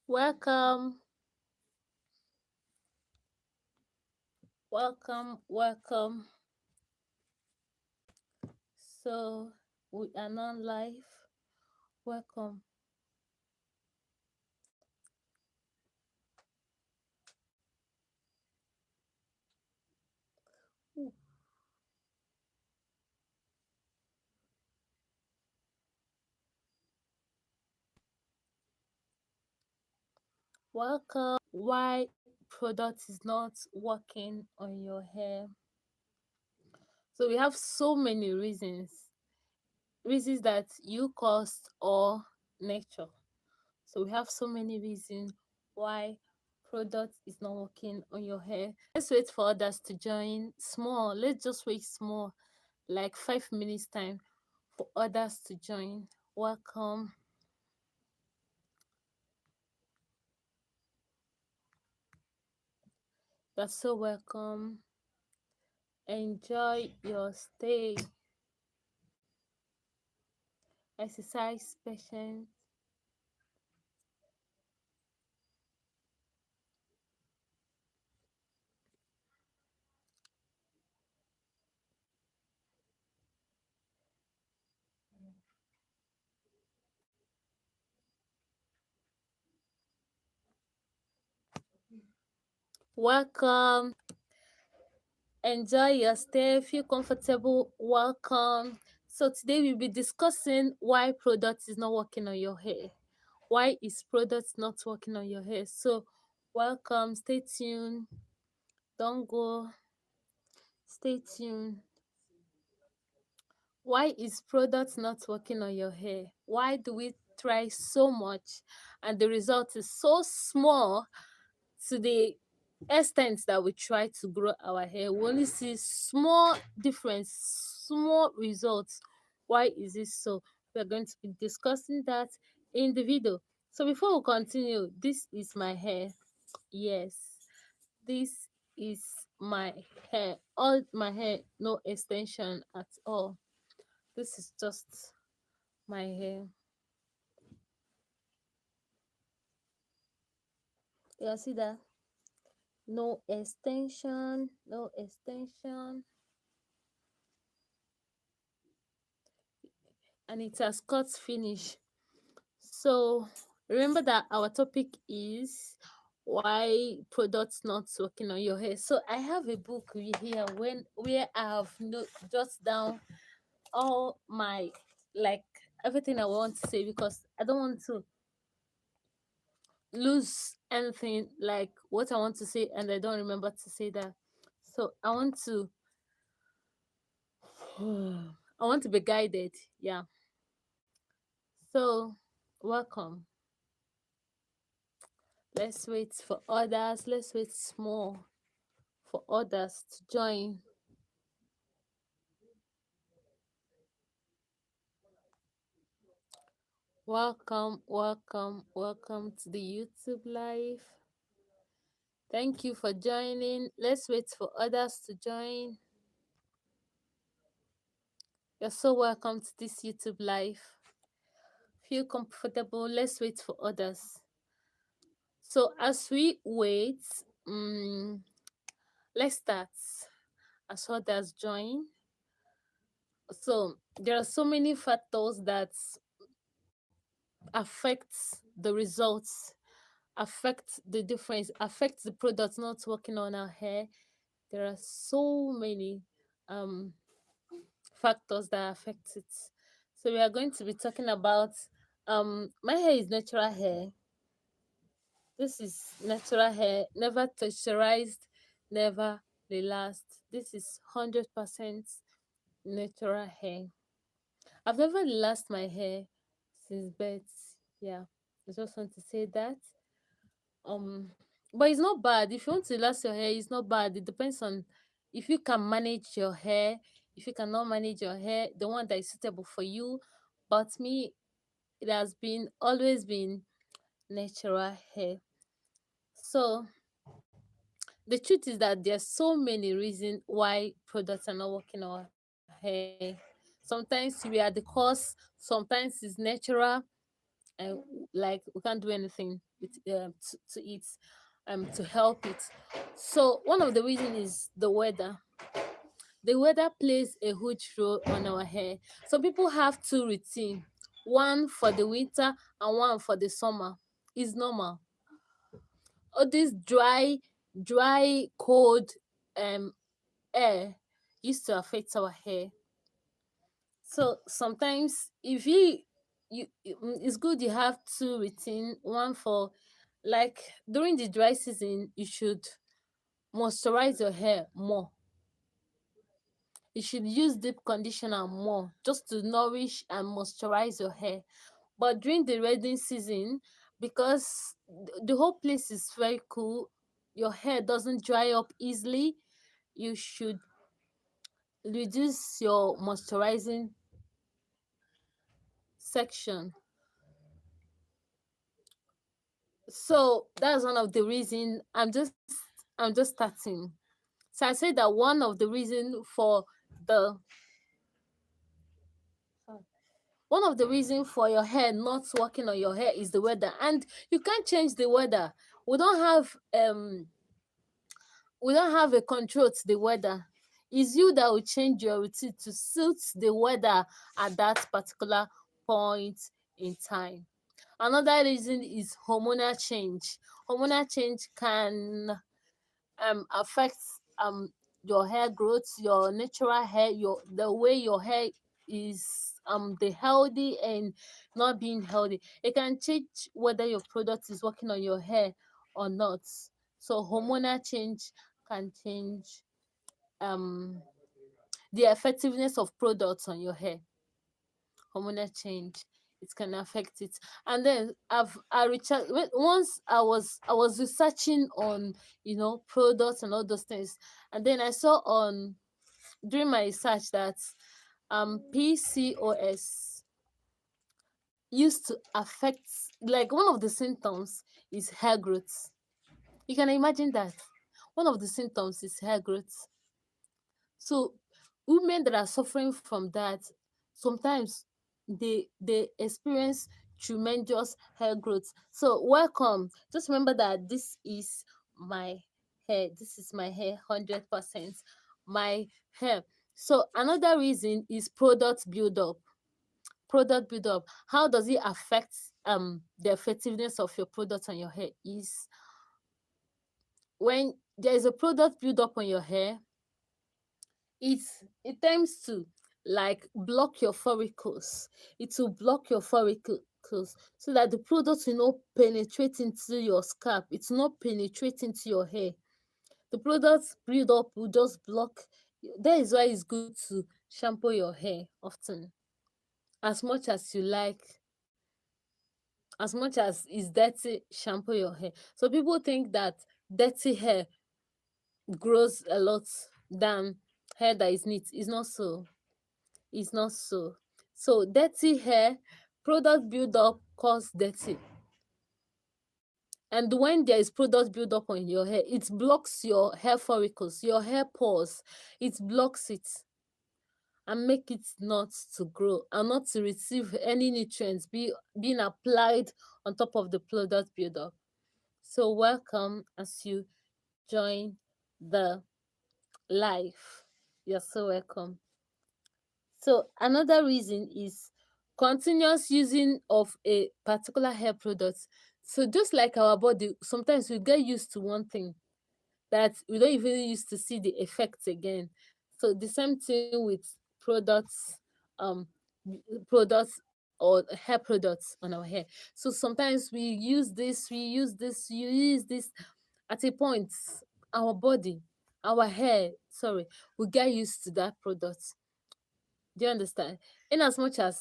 Welcome, welcome. So we are now live. Welcome. Ooh. Welcome. Why product is not working on your hair? So we have so many reasons that you caused or nature. So we have so many reasons why product is not working on your hair. Let's wait for others to join. Small. Let's just wait small, like 5 minutes time for others to join. Welcome. You're so welcome. Enjoy your stay. Exercise patience. Welcome. Enjoy your stay. Feel comfortable. Welcome. So today we'll be discussing why product is not working on your hair. Why is product not working on your hair? So welcome. Stay tuned. Don't go. Stay tuned. Why is product not working on your hair? Why do we try so much and the result is so small to the extent that we try to grow our hair? We only see small difference, small results. Why is this so? We're going to be discussing that in the video. So before we continue, this is my hair. Yes, this is my hair. All my hair, no extension at all. This is just my hair. You see that? No extension, no extension, and it has cut finish. So remember that our topic is why products not working on your hair. So I have a book here where I have jot down all my, like, everything I want to say, because I don't want to lose anything, like what I want to say and I don't remember to say that. So I want to be guided. Yeah. So welcome. Let's wait for others. Let's wait small for others to join. Welcome to the YouTube live. Thank you for joining. Let's wait for others to join. You're so welcome to this YouTube live. Feel comfortable. Let's wait for others. So as we wait, let's start. As others join. So there are so many factors that affect the results, affect the difference, affect the product not working on our hair. There are so many um factors that affect it. So we are going to be talking about my hair is natural hair. This is natural hair, never texturized, never relaxed. This is 100% natural hair. I've never relaxed my hair since birth. Yeah, I just want to say that. Um, but it's not bad. If you want to relax your hair, it's not bad. It depends on if you can manage your hair. If you cannot manage your hair, the one that is suitable for you. But me, it has been always been natural hair. So the truth is that there's so many reasons why products are not working on our hair. Sometimes we are the cause, sometimes it's natural, and like we can't do anything with to it to help it. So one of the reason is the weather. The weather plays a huge role on our hair. Some people have two routine, one for the winter and one for the summer. It's normal. All this dry cold um air used to affect our hair. So sometimes if it's good you have two routine, one for, like, during the dry season you should moisturize your hair more. You should use deep conditioner more just to nourish and moisturize your hair. But during the rainy season, because the whole place is very cool, your hair doesn't dry up easily, you should reduce your moisturizing section. So that's one of the reason. I'm just starting. So I say that one of the reason for the one of the reason for your hair not working on your hair is the weather, and you can't change the weather. We don't have a control to the weather. It's you that will change your routine to suit the weather at that particular point in time. Another reason is hormonal change. Hormonal change can affect um your hair growth, your natural hair, your the way your hair is, the healthy and not being healthy. It can change whether your product is working on your hair or not. So hormonal change can change um the effectiveness of products on your hair. Hormonal change, it can affect it. And then once I was researching on, products and all those things, and then I saw on during my research that PCOS used to affect, like, one of the symptoms is hair growth. You can imagine that one of the symptoms is hair growth. So women that are suffering from that, sometimes they experience tremendous hair growth. So welcome. Just remember that this is my hair. This is my hair, 100% my hair. So another reason is product buildup. Product buildup. How does it affect the effectiveness of your product on your hair? Is when there is a product buildup on your hair, it it tends to, like, block your follicles. It will block your follicles so that the product will not penetrate into your scalp. It's not penetrate into your hair. The product build up will just block. That is why it's good to shampoo your hair often, as much as you like. As much as it's dirty, shampoo your hair. So people think that dirty hair grows a lot than hair that is neat. It's not so. It's not so. So dirty hair, product build up cause dirty. And when there is product build up on your hair, it blocks your hair follicles, your hair pores. It blocks it and make it not to grow and not to receive any nutrients being applied on top of the product build up. So welcome as you join the live. You're so welcome. So another reason is continuous using of a particular hair product. So just like our body, sometimes we get used to one thing that we don't even used to see the effects again. So the same thing with products, um products or hair products on our hair. So sometimes we use this at a point, our body, our hair, sorry, we get used to that product. Do you understand? In as much as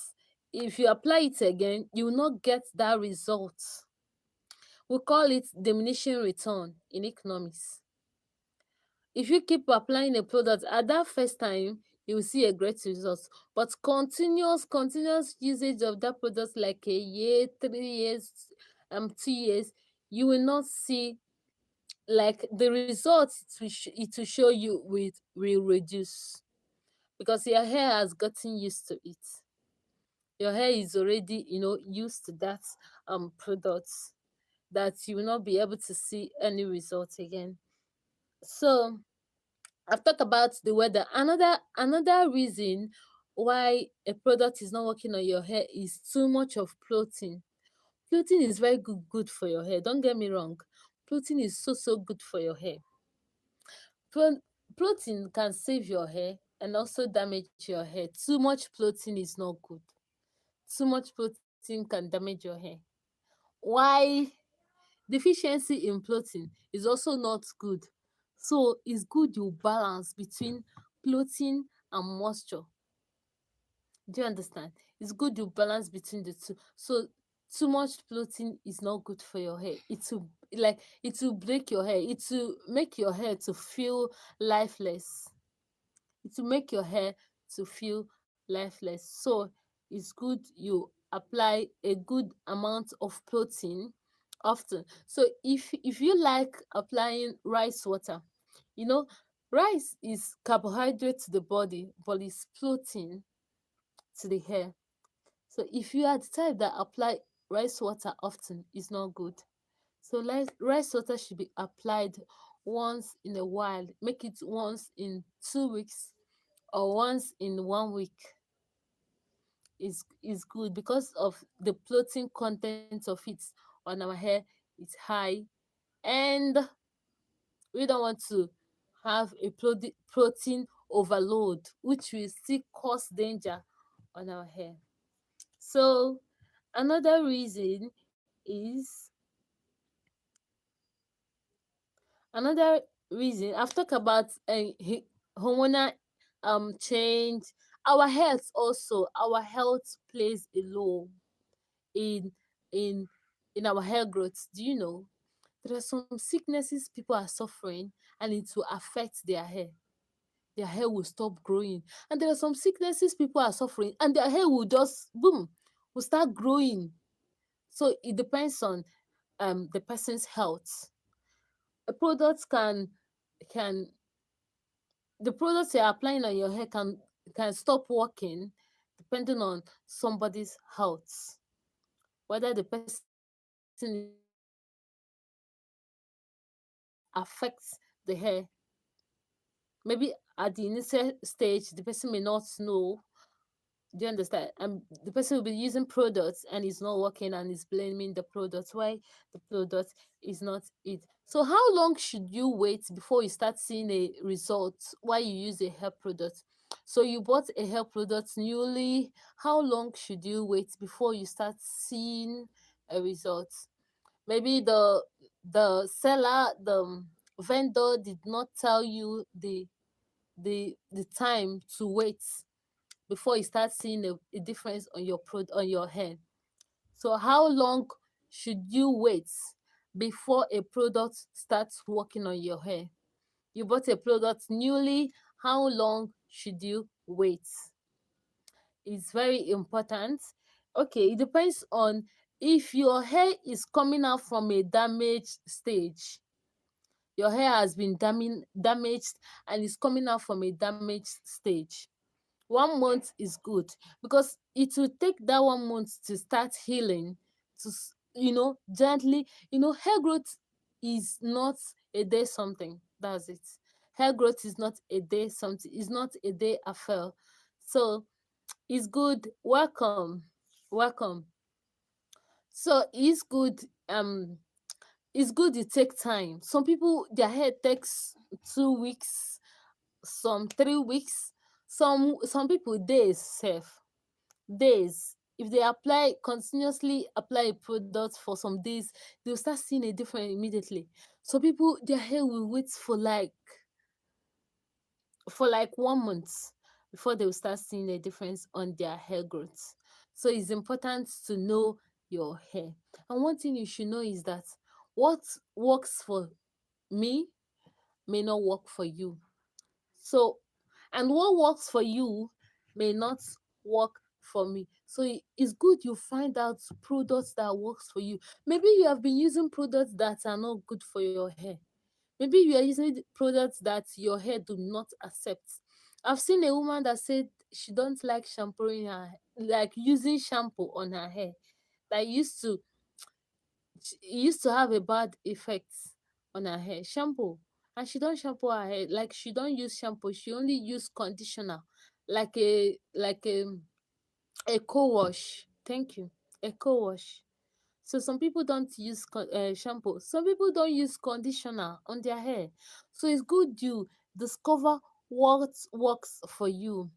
if you apply it again, you will not get that result. We call it diminishing return in economics. If you keep applying a product at that first time, you will see a great result. But continuous usage of that product, like a year, 3 years, 2 years, you will not see, like, the results it will show you will reduce because your hair has gotten used to it. your hair is already, used to that product, that you will not be able to see any results again. So I've talked about the weather. Another reason why a product is not working on your hair is too much of protein. Protein is very good for your hair. Don't get me wrong. Protein is so good for your hair. Pro- Protein can save your hair and also damage your hair. Too much protein is not good. Too much protein can damage your hair. Why? Deficiency in protein is also not good. So it's good you balance between protein and moisture. Do you understand? It's good you balance between the two. So too much protein is not good for your hair. It will break your hair. It will make your hair to feel lifeless. It will make your hair to feel lifeless. So it's good you apply a good amount of protein often. So if you like applying rice water, you know, rice is carbohydrate to the body, but it's protein to the hair. So if you are the type that apply rice water often, it's not good. So rice water should be applied once in a while. Make it once in 2 weeks or once in 1 week. Is good because of the protein content of it on our hair. It's high, and we don't want to have a protein overload, which will still cause danger on our hair. So another reason is another reason I've talked about hormonal change. Our health plays a role in in in our hair growth. Do you know there are some sicknesses people are suffering and it will affect their hair will stop growing. And there are some sicknesses people are suffering and their hair will just boom, will start growing. So it depends on the person's health. A product can the products you're applying on your hair can stop working depending on somebody's health, whether the person is sick or affects the hair. Maybe at the initial stage the person may not know. Do you understand? And the person will be using products and it's not working and is blaming the product why the product is not it. So how long should you wait before you start seeing a result while you use a hair product? So you bought a hair product newly. How long should you wait before you start seeing a result? Maybe the seller, the vendor did not tell you the time to wait before you start seeing a difference on on your hair. So how long should you wait before a product starts working on your hair? You bought a product newly, how long should you wait? It's very important. Okay, it depends on if your hair is coming out from a damaged stage. Your hair has been damaged and is coming out from a damaged stage. 1 month is good because it will take that 1 month to start healing, gently. Hair growth is not a day something. That's it. Hair growth is not a day something. It's not a day affair. So it's good. Welcome. So it's good you take time. Some people their hair takes 2 weeks, some 3 weeks, some people days sef. Days. If they continuously apply a product for some days, they'll start seeing a difference immediately. So people their hair will wait for like 1 month before they will start seeing a difference on their hair growth. So it's important to know your hair. And one thing you should know is that what works for me may not work for you. So, and what works for you may not work for me. So it's good you find out products that works for you. Maybe you have been using products that are not good for your hair. Maybe you are using products that your hair do not accept. I've seen a woman that said she don't like shampooing like using shampoo on her hair that used to have a bad effect on her hair. Shampoo, and she don't shampoo her hair. Like she don't use shampoo. She only use conditioner, like a co-wash. Thank you, a co-wash. So some people don't use shampoo. Some people don't use conditioner on their hair. So it's good you discover what works for you.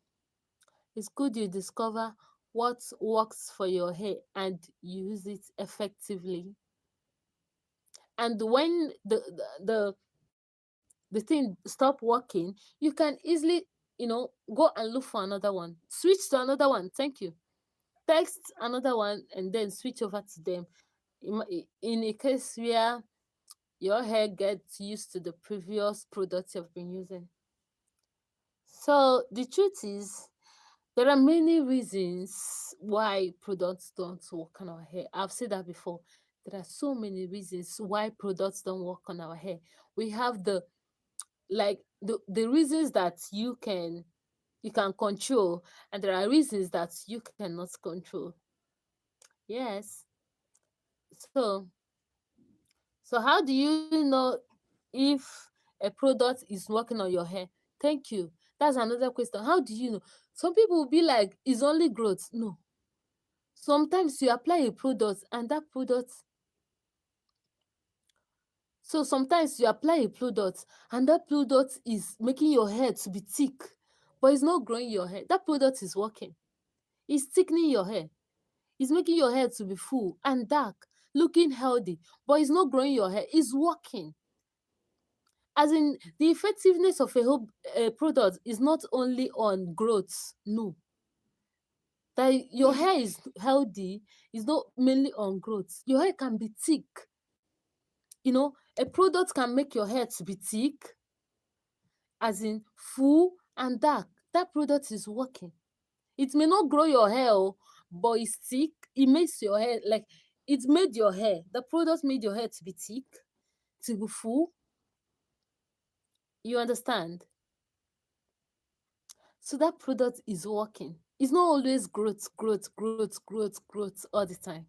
It's good you discover what works for your hair and use it effectively. And when the thing stop working, you can easily, go and look for another one. Switch to another one. Thank you. Text another one and then switch over to them. In a case where your hair gets used to the previous product you've been using. So the truth is, there are many reasons why products don't work on our hair. I've said that before. There are so many reasons why products don't work on our hair. We have the reasons that you can control, and there are reasons that you cannot control. Yes. So so how do you know if a product is working on your hair? Thank you. That's another question. How do you know? Some people will be like, it's only growth. No. Sometimes you apply a product and that product so sometimes you apply a product and that product is making your hair to be thick, but it's not growing your hair. That product is working. It's thickening your hair. It's making your hair to be full and dark, looking healthy, but it's not growing your hair. It's working. As in, the effectiveness of a product is not only on growth. No, that your hair is healthy is not mainly on growth. Your hair can be thick. A product can make your hair to be thick, as in full and dark. That product is working. It may not grow your hair, but it's thick. It makes your hair like it made your hair. The product made your hair to be thick, to be full. You understand? So that product is working. It's not always growth, growth, growth, growth, growth all the time.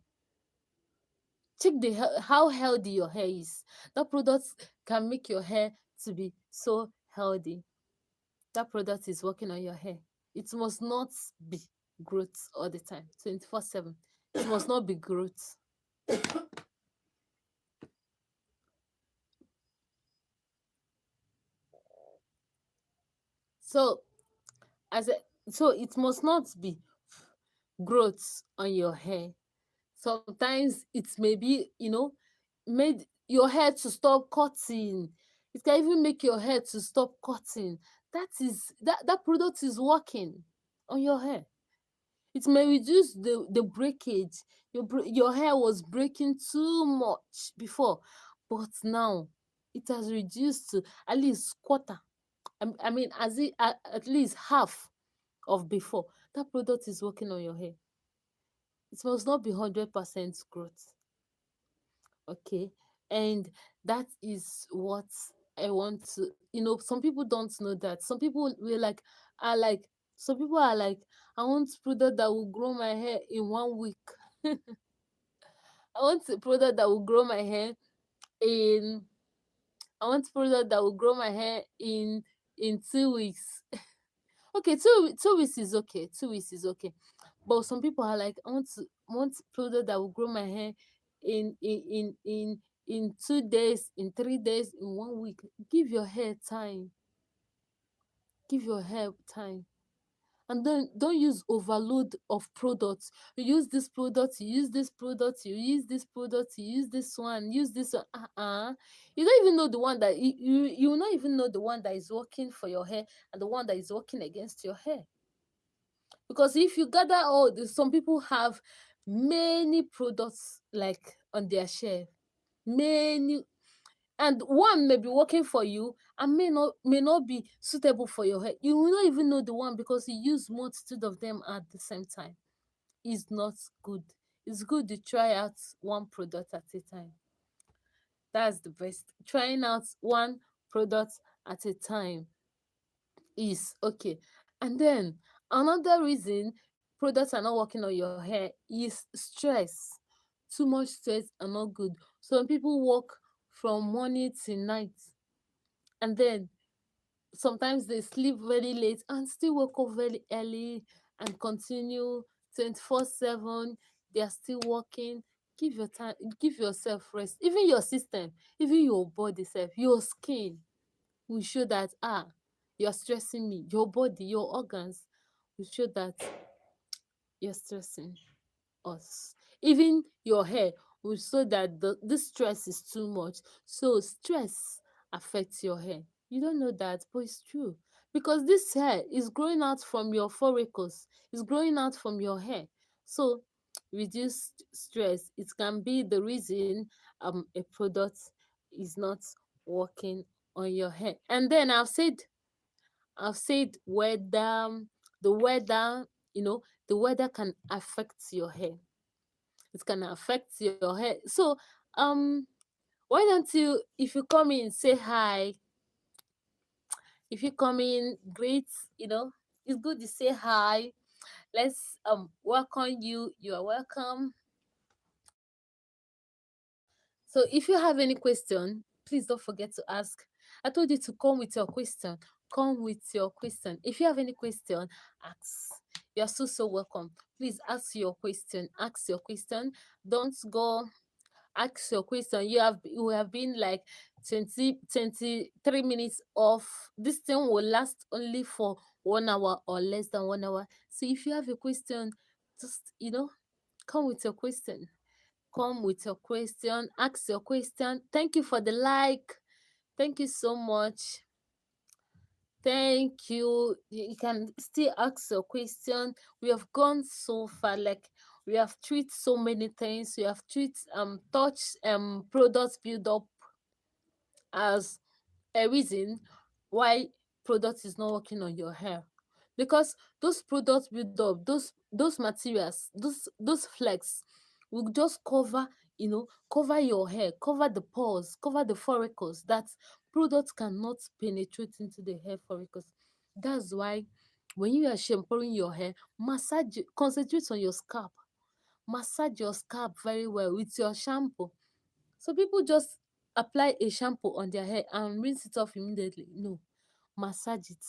Check how healthy your hair is. That product can make your hair to be so healthy. That product is working on your hair. It must not be growth all the time, 24/7. It must not be growth. So as a, so it must not be growth on your hair. Sometimes it may be, made your hair to stop cutting. It can even make your hair to stop cutting. That product is working on your hair. It may reduce the breakage. Your hair was breaking too much before, but now it has reduced to at least quarter. I mean, at least half of before. That product is working on your hair. It must not be 100% growth. Okay, and that is what I want to. Some people don't know that. Some people will like are like. Some people are like, I want product that will grow my hair in 1 week. I want a product that will grow my hair in. I want product that will grow my hair in 2 weeks. Okay, 2 weeks is okay. 2 weeks is okay. But some people are like, I want product that will grow my hair in in in in in 2 days, in 3 days, in 1 week. Give your hair time. Give your hair time. And then don't use overload of products. You use this product, you use this product, you use this product, you use this one, use this one. You don't even know the one that you will not even know the one that is working for your hair and the one that is working against your hair. Because if you gather all this, some people have many products like on their shelf, many, and one may be working for you and may not be suitable for your hair. You will not even know the one because you use multitude of them at the same time. It's not good. It's good to try out one product at a time. That's the best. Trying out one product at a time is okay. And then another reason products are not working on your hair is stress. Too much stress are not good. Some people work from morning till night, and then sometimes they sleep very late and still wake up very early and continue 24/7. They are still working. Give your time, give yourself rest. Even your system, even your body self, your skin will show that, you're stressing me. Your body, your organs will show that you're stressing us. Even your hair will show that this stress is too much. So stress affects your hair. You don't know that, but it's true. Because this hair is growing out from your follicles, it's growing out from your hair. So reduced stress, it can be the reason a product is not working on your hair. And then I've said whether the weather, the weather can affect your hair. It can affect your hair. So, um, why don't you, if you come in, say hi. If you come in, great. It's good to say hi. Let's welcome you. You are welcome. So, if you have any question, please don't forget to ask. I told you to come with your question. Come with your question. If you have any question, ask. You are so welcome. Please ask your question. Ask your question. Don't go. Ask your question. You have been like 23 minutes off. This thing will last only for 1 hour or less than 1 hour. So if you have a question, just come with your question. Come with your question. Ask your question. Thank you for the like. Thank you so much. Thank you. You can still ask your question. We have gone so far. Like, we have treated so many things. We have treated touch product build up as a reason why product is not working on your hair. Because those products build up, those materials, those flex will just cover your hair, cover the pores, cover the follicles that products cannot penetrate into the hair follicles. That's why when you are shampooing your hair, concentrate on your scalp. Massage your scalp very well with your shampoo. So people just apply a shampoo on their hair and rinse it off immediately. No, massage it.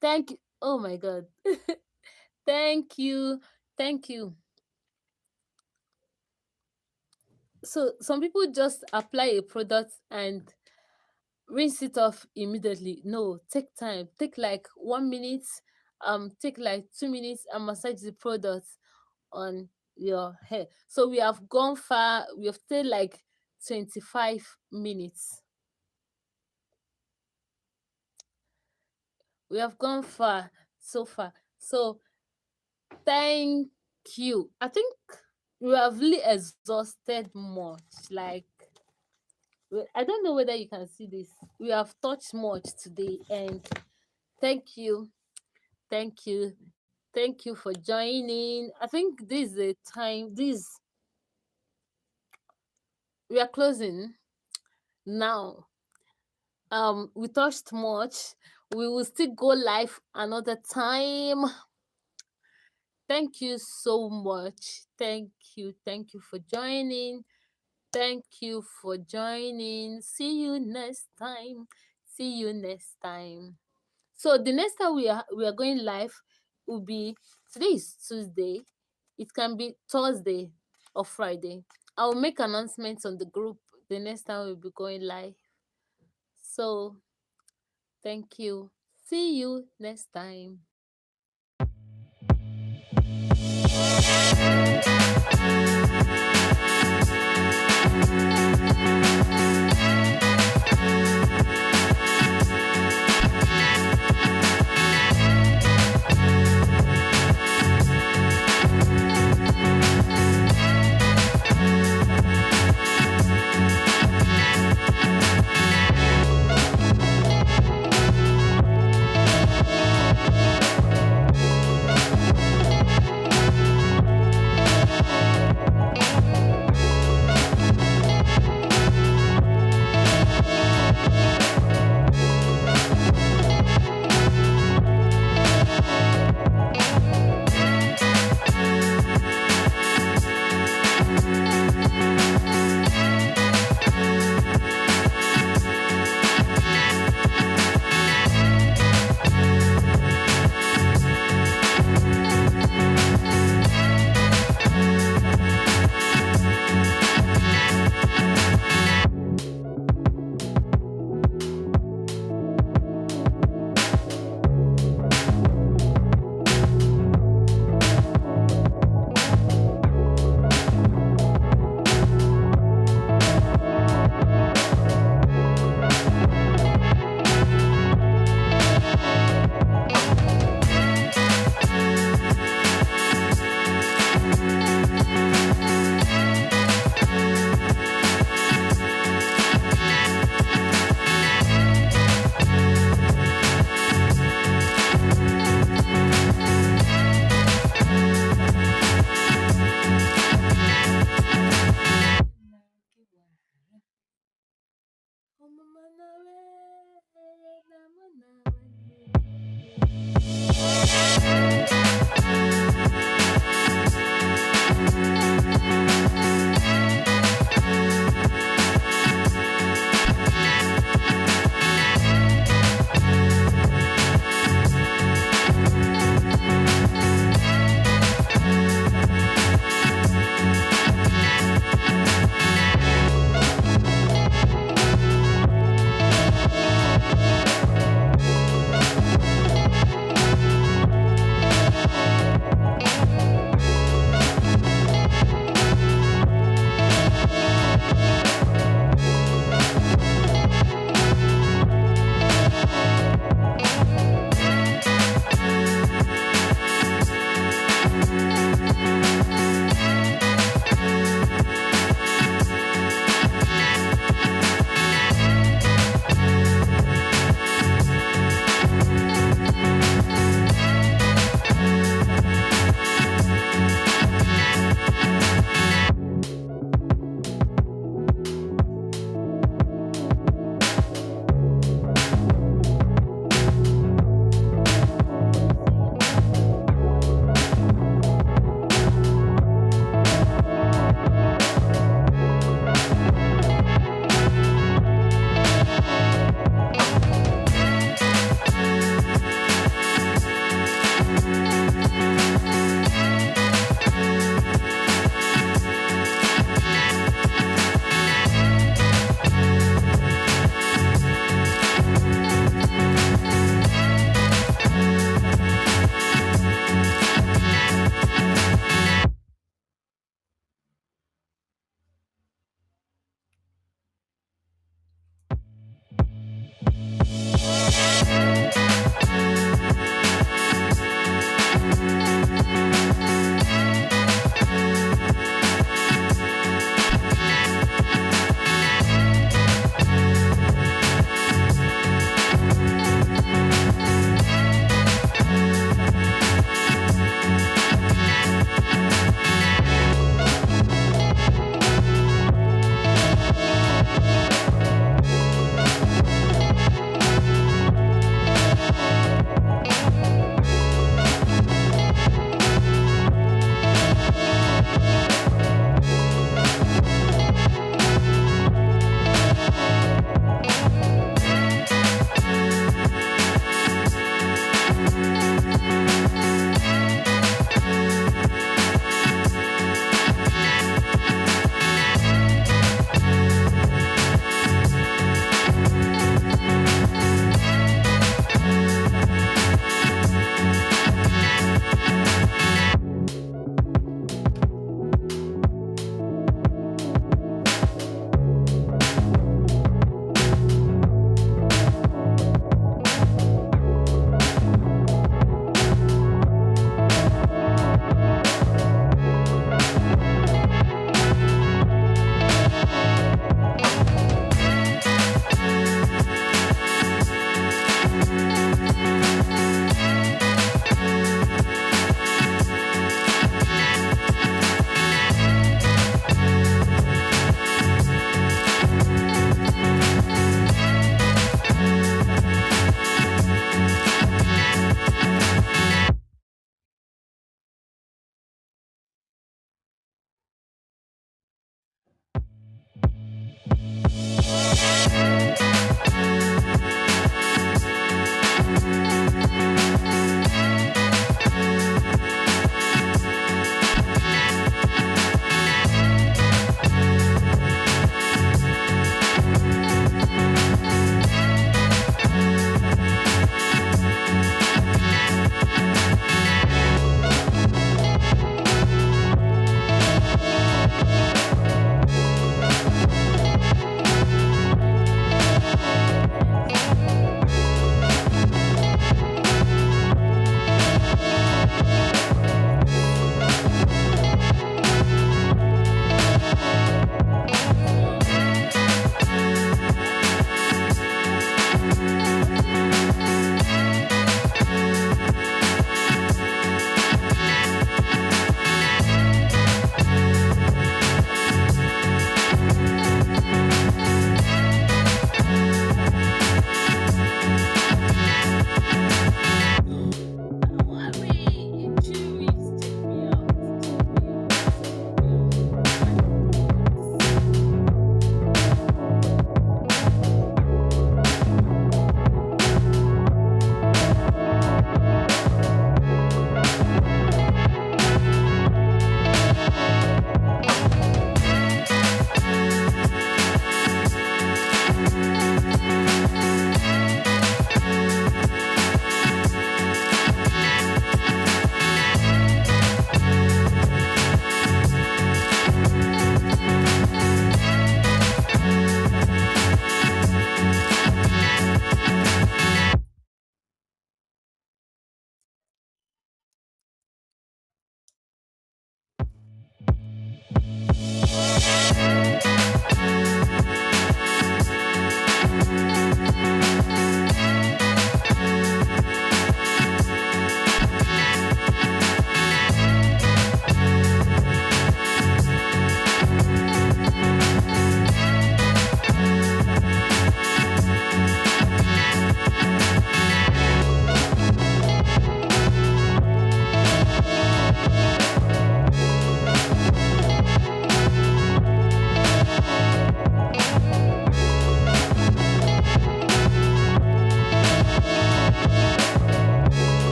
Thank you. Oh my god. Thank you. Thank you. So some people just apply a product and rinse it off immediately. No, take time. Take like 1 minute, take like 2 minutes and massage the product on your hair. So we have gone far. We have stayed like 25 minutes. We have gone far so far. So thank you. I think we have really exhausted much. Like, I don't know whether you can see this. We have touched much today, and thank you. Thank you. Thank you for joining. I think this is a time. We are closing now. We touched much. We will still go live another time. Thank you so much. Thank you for joining. Thank you for joining. See you next time. See you next time. So the next time we are going live will be, today is Tuesday. It can be Thursday or Friday. I will make announcements on the group the next time we'll be going live. So thank you. See you next time.